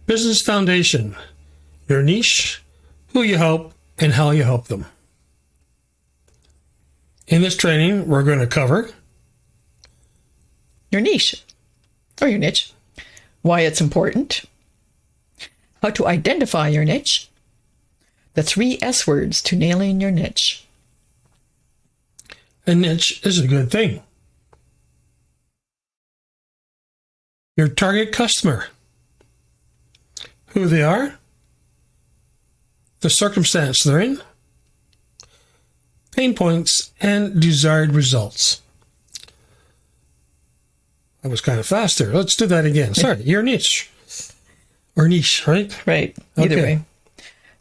Business foundation, your niche, who you help, and how you help them. In this training, we're going to cover your niche or your niche, why it's important, how to identify your niche, the 3 S words to nailing your niche. A niche is a good thing. Your target customer, who they are, the circumstance they're in, pain points, and desired results. I was kind of fast there. Let's do that again. Sorry, your niche. Or niche, right? Right. Either way.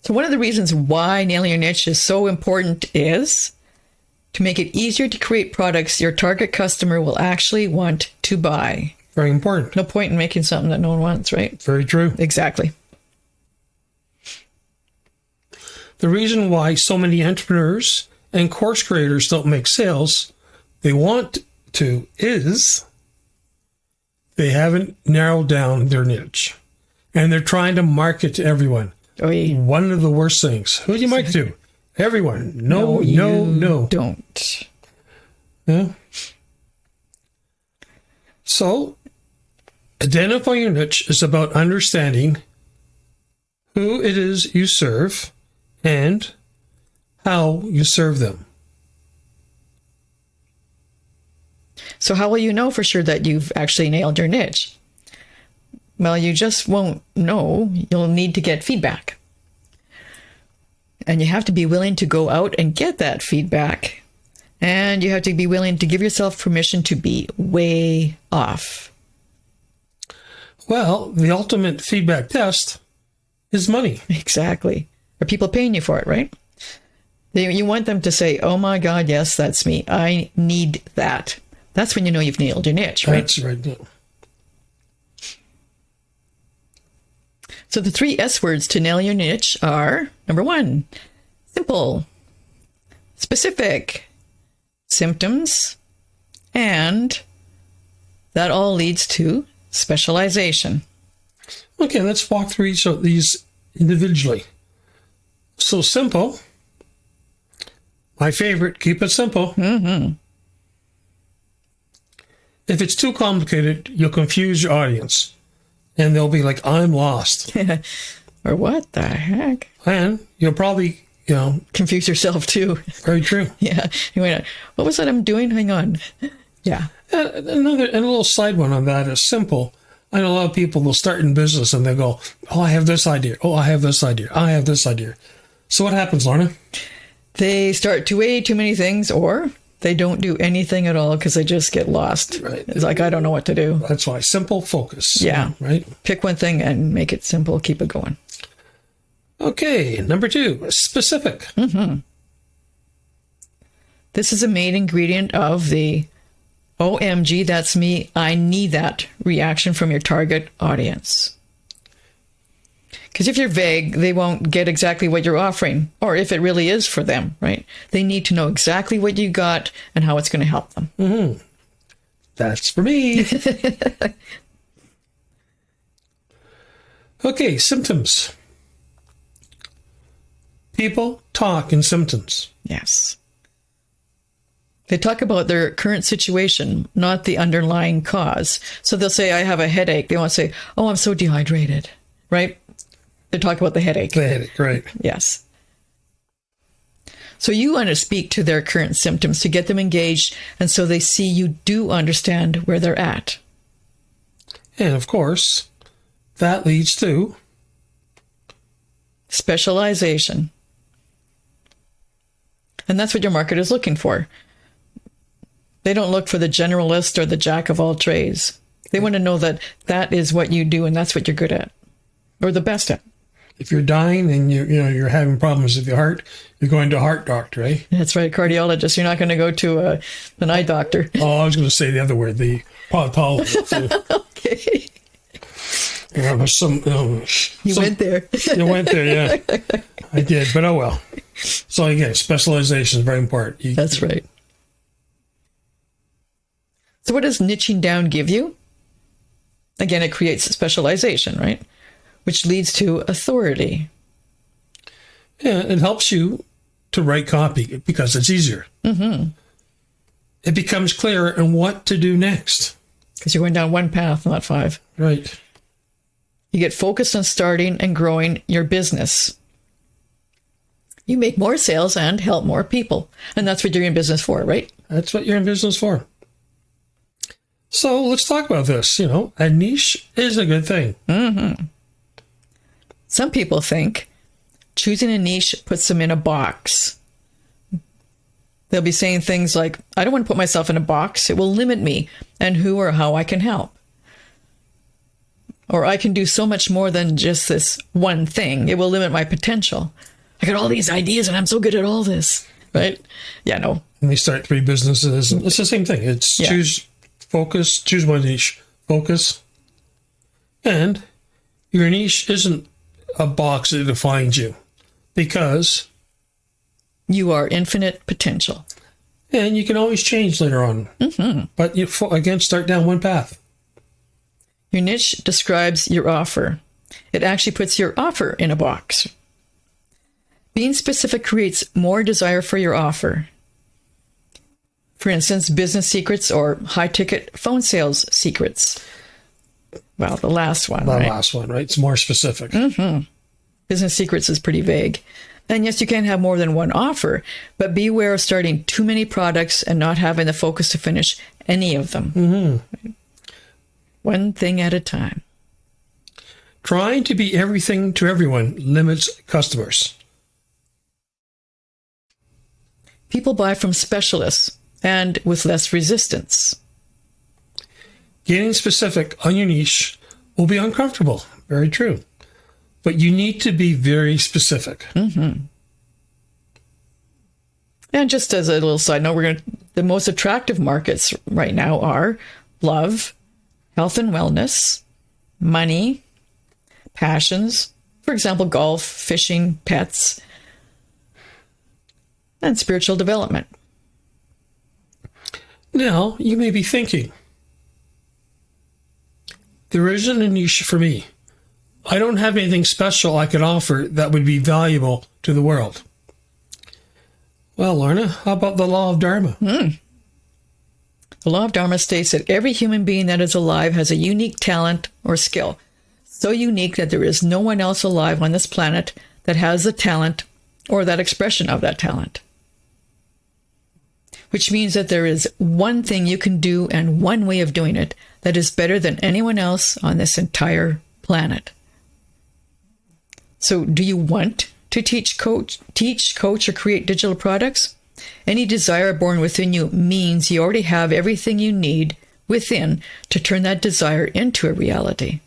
So one of the reasons why nailing your niche is so important is to make it easier to create products your target customer will actually want to buy. Very important. No point in making something that no one wants, right? Very true. Exactly. The reason why so many entrepreneurs and course creators don't make sales they want to is they haven't narrowed down their niche. And they're trying to market to everyone. Oy. One of the worst things. Who do you market to? Everyone. No. Don't. Yeah. So, identifying your niche is about understanding who it is you serve and how you serve them. So how will you know for sure that you've actually nailed your niche? Well, you just won't know. You'll need to get feedback. And you have to be willing to go out and get that feedback. And you have to be willing to give yourself permission to be way off. Well, the ultimate feedback test is money. Exactly. Are people paying you for it, right? You want them to say, oh my God, yes, that's me. I need that. That's when you know you've nailed your niche, right? That's right. Yeah. So the 3 S words to nail your niche are, number 1, simple, specific, symptoms, and that all leads to specialization. Okay, let's walk through each of these individually. So simple. My favorite, keep it simple. Mm-hmm. If it's too complicated, you'll confuse your audience. And they'll be like, I'm lost. Or what the heck? And you'll probably, confuse yourself too. Very true. Yeah. You went, what was that I'm doing? Hang on. Yeah. And a little side one on that is simple. I know a lot of people will start in business and they go, oh, I have this idea. Oh, I have this idea. I have this idea. So what happens, Lorna? They start to way too many things, or they don't do anything at all because they just get lost. Right. It's like, I don't know what to do. That's why simple focus. Yeah. Right. Pick one thing and make it simple. Keep it going. Okay. Number 2, specific. Mm-hmm. This is a main ingredient of the OMG, that's me, I need that reaction from your target audience. Because if you're vague, they won't get exactly what you're offering, or if it really is for them, right? They need to know exactly what you got and how it's going to help them. Mm-hmm. That's for me. Okay, symptoms. People talk in symptoms. Yes. They talk about their current situation, not the underlying cause. So they'll say, I have a headache. They won't say, oh, I'm so dehydrated, right? They talk about the headache. The headache, right. Yes. So you want to speak to their current symptoms to get them engaged, and so they see you do understand where they're at. And of course, that leads to specialization. And that's what your market is looking for. They don't look for the generalist or the jack of all trades. They want to know that that is what you do and that's what you're good at, or the best at. If you're dying and you're having problems with your heart, you're going to a heart doctor, eh? That's right, cardiologist. You're not going to go to an eye doctor. Oh, I was going to say the other word, the pathologist. Okay. There's you went there. You went there, yeah. I did, but oh well. So again, specialization is very important. That's right. So what does niching down give you? Again, it creates specialization, right? which leads to authority. Yeah, it helps you to write copy because it's easier. Mm-hmm. It becomes clearer in what to do next. Because you're going down one path, not 5. Right. You get focused on starting and growing your business. You make more sales and help more people. And that's what you're in business for, right? That's what you're in business for. So let's talk about this. A niche is a good thing. Mm-hmm. Some people think choosing a niche puts them in a box. They'll be saying things like, I don't want to put myself in a box. It will limit me and who or how I can help. Or I can do so much more than just this one thing. It will limit my potential. I got all these ideas and I'm so good at all this. Right? Yeah, no. And they start 3 businesses. And it's the same thing. It's choose focus, choose one niche, focus. And your niche isn't a box that defines you because you are infinite potential. And you can always change later on. Mm-hmm. But you, again, start down one path. Your niche describes your offer. It actually puts your offer in a box. Being specific creates more desire for your offer. For instance, business secrets or high-ticket phone sales secrets. Well, the last one, right? The last one, right? It's more specific. Mm-hmm. Business secrets is pretty vague. And yes, you can have more than one offer, but beware of starting too many products and not having the focus to finish any of them. Mm-hmm. One thing at a time. Trying to be everything to everyone limits customers. People buy from specialists and with less resistance. Getting specific on your niche will be uncomfortable. Very true. But you need to be very specific. Mm-hmm. And just as a little side note, the most attractive markets right now are love, health and wellness, money, passions, for example, golf, fishing, pets, and spiritual development. Now, you may be thinking, there isn't a niche for me. I don't have anything special I could offer that would be valuable to the world. Well, Lorna, how about the law of Dharma? The law of Dharma states that every human being that is alive has a unique talent or skill, so unique that there is no one else alive on this planet that has the talent or that expression of that talent. Which means that there is one thing you can do and one way of doing it that is better than anyone else on this entire planet. So do you want to teach, coach, or create digital products? Any desire born within you means you already have everything you need within to turn that desire into a reality.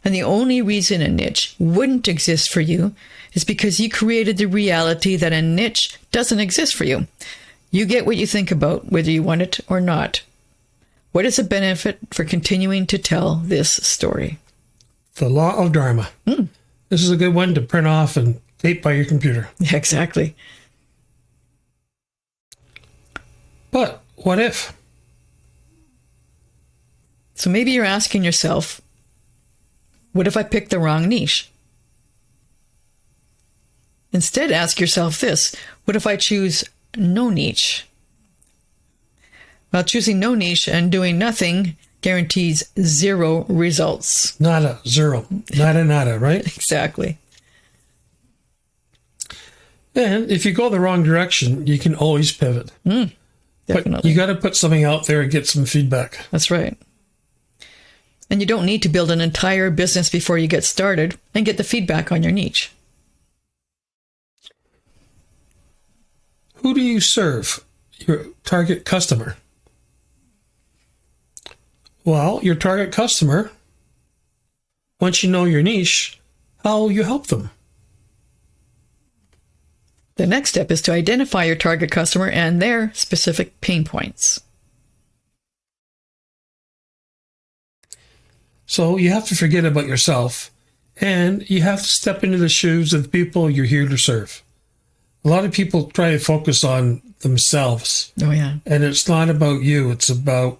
And the only reason a niche wouldn't exist for you is because you created the reality that a niche doesn't exist for you. You get what you think about, whether you want it or not. What is the benefit for continuing to tell this story? The law of Dharma. This is a good one to print off and tape by your computer. Yeah, exactly. But what if? So maybe you're asking yourself, what if I pick the wrong niche? Instead, ask yourself this, what if I choose no niche? Well, choosing no niche and doing nothing guarantees 0 results. Nada, 0. Nada, right? Exactly. And if you go the wrong direction, you can always pivot. Definitely. But you got to put something out there and get some feedback. That's right. And you don't need to build an entire business before you get started and get the feedback on your niche. Who do you serve? Your target customer. Well, your target customer, once you know your niche, how will you help them? The next step is to identify your target customer and their specific pain points. So you have to forget about yourself, and you have to step into the shoes of the people you're here to serve. A lot of people try to focus on themselves. Oh, yeah. And it's not about you. It's about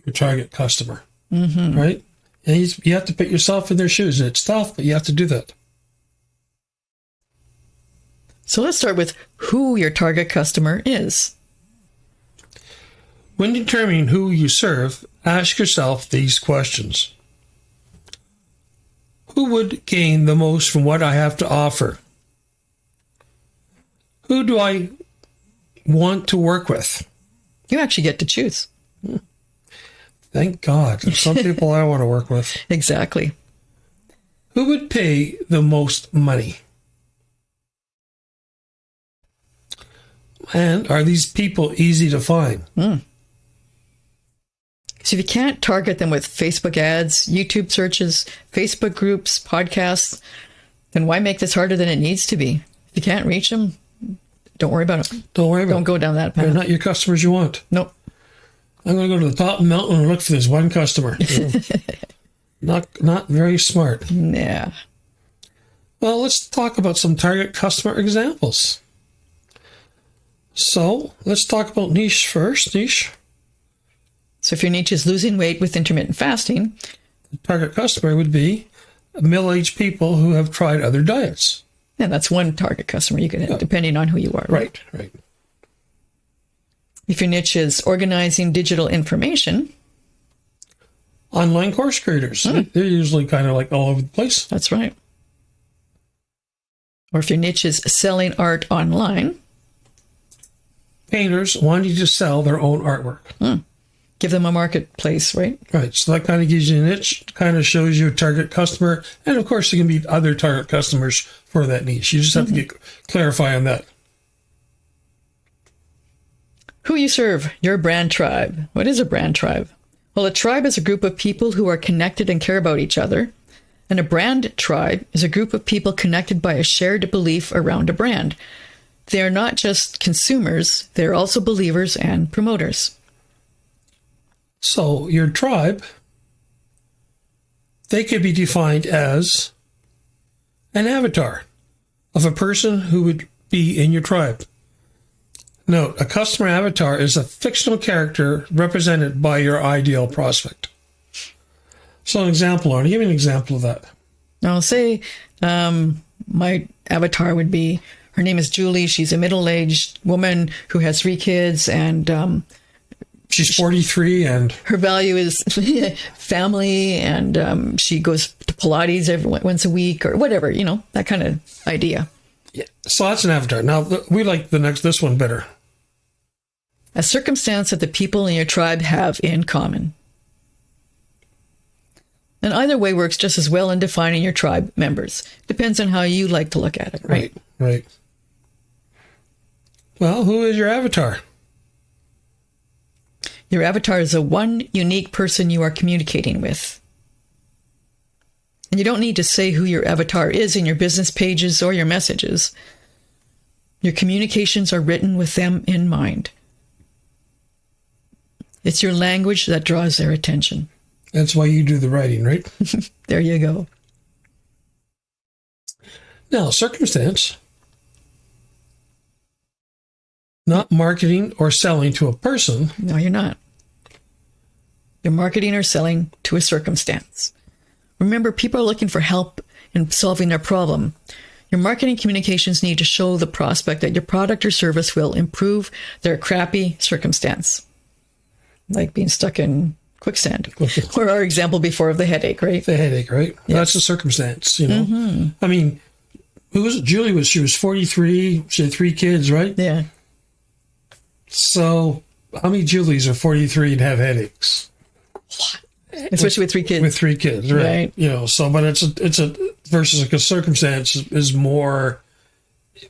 your target customer, right? And you have to put yourself in their shoes. And it's tough, but you have to do that. So let's start with who your target customer is. When determining who you serve, ask yourself these questions. Who would gain the most from what I have to offer? Who do I want to work with? You actually get to choose. Thank God. There's some people I want to work with. Exactly. Who would pay the most money? And are these people easy to find? So if you can't target them with Facebook ads, YouTube searches, Facebook groups, podcasts, then why make this harder than it needs to be? If you can't reach them, don't worry about it. Don't worry about it. Don't go down that path. They're not your customers you want. Nope. I'm going to go to the top of the mountain and look for this one customer. Not very smart. Yeah. Well, let's talk about some target customer examples. So let's talk about niche first. Niche. So if your niche is losing weight with intermittent fasting, The target customer would be middle-aged people who have tried other diets. yeah, that's one target customer you could have, depending on who you are. Right. If your niche is organizing digital information, Online course creators. They're usually kind of like all over the place. that's right. Or if your niche is selling art online, Painters wanting to sell their own artwork. give them a marketplace, right? Right. So that kind of gives you a niche, kind of shows you a target customer. And of course, you can meet other target customers for that niche. You just have to clarify on that. Who you serve, your brand tribe. What is a brand tribe? Well, a tribe is a group of people who are connected and care about each other. And a brand tribe is a group of people connected by a shared belief around a brand. They are not just consumers, they're also believers and promoters. So your tribe, they could be defined as an avatar of a person who would be in your tribe. Note, a customer avatar is a fictional character represented by your ideal prospect. So an example, Lorna, give me an example of that. Now, say my avatar would be, her name is Julie. She's a middle-aged woman who has 3 kids, and She's 43 and her value is family, and she goes to Pilates once a week or whatever, that kind of idea. yeah. So that's an avatar. Now we like this one better. A circumstance that the people in your tribe have in common. And either way works just as well in defining your tribe members. Depends on how you like to look at it, right? Right. Well, who is your avatar? Your avatar is the one unique person you are communicating with. And you don't need to say who your avatar is in your business pages or your messages. Your communications are written with them in mind. It's your language that draws their attention. That's why you do the writing, right? There you go. Now, circumstance. Not marketing or selling to a person. No, you're not. You're marketing or selling to a circumstance. Remember, people are looking for help in solving their problem. Your marketing communications need to show the prospect that your product or service will improve their crappy circumstance. Like being stuck in quicksand. Or our example before of the headache, right? The headache, right? Yes. That's the circumstance, I mean, who was it? Julie she was 43. She had 3 kids, right? Yeah. So how many Julies are 43 and have headaches? Especially with 3 kids. With 3 kids, right? Right. So, but it's a versus a circumstance is more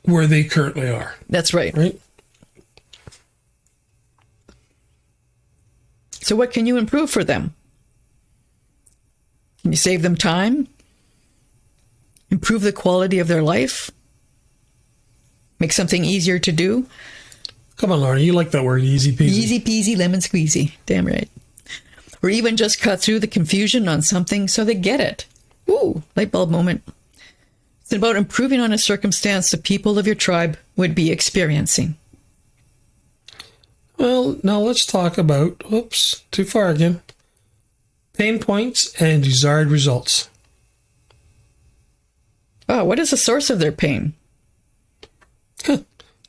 where they currently are. That's right. Right? So what can you improve for them? Can you save them time? Improve the quality of their life? Make something easier to do? Come on, Lorna, you like that word, easy peasy. Easy peasy, lemon squeezy. Damn right. Or even just cut through the confusion on something so they get it. Ooh, light bulb moment. It's about improving on a circumstance the people of your tribe would be experiencing. Well, now let's talk about, too far again. pain points and desired results. Oh, what is the source of their pain?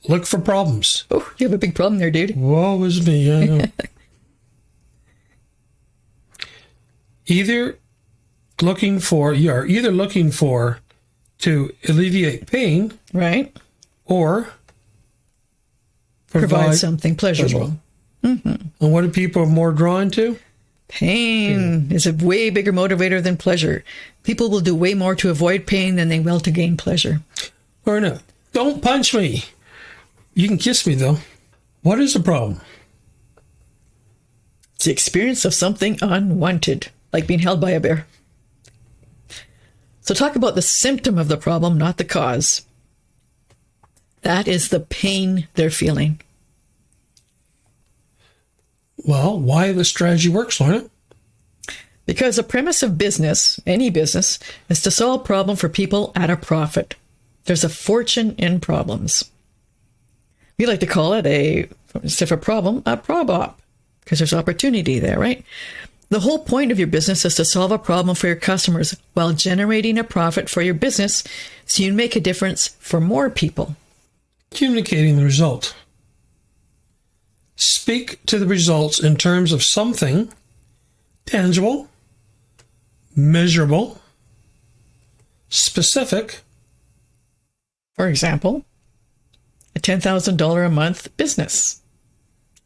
Look for problems. Oh, you have a big problem there, dude. Woe is me, I know. You are either looking for to alleviate pain, right? Or provide something pleasurable. And what are people more drawn to? Pain is a way bigger motivator than pleasure. People will do way more to avoid pain than they will to gain pleasure. Lorna, don't punch me. You can kiss me, though. What is the problem? It's the experience of something unwanted, like being held by a bear. So talk about the symptom of the problem, not the cause. That is the pain they're feeling. Well, why the strategy works, Lorna? Because the premise of business, any business, is to solve a problem for people at a profit. There's a fortune in problems. We like to call it instead of a problem, a prob-op, because there's opportunity there, right? The whole point of your business is to solve a problem for your customers while generating a profit for your business so you make a difference for more people. Communicating the result. Speak to the results in terms of something tangible, measurable, specific. For example, a $10,000 a month business.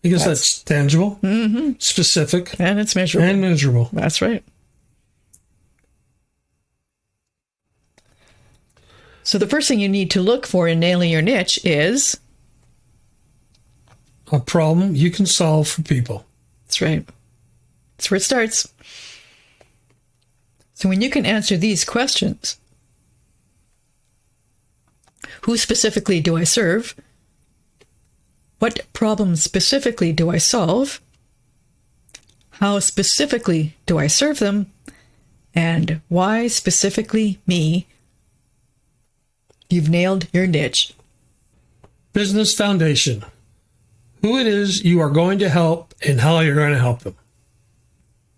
Because that's tangible, specific, and it's measurable. And measurable. That's right. So the first thing you need to look for in nailing your niche is a problem you can solve for people. That's right. That's where it starts. So when you can answer these questions, who specifically do I serve? What problems specifically do I solve? How specifically do I serve them? And why specifically me? You've nailed your niche. Business foundation. Who it is you are going to help and how you're going to help them.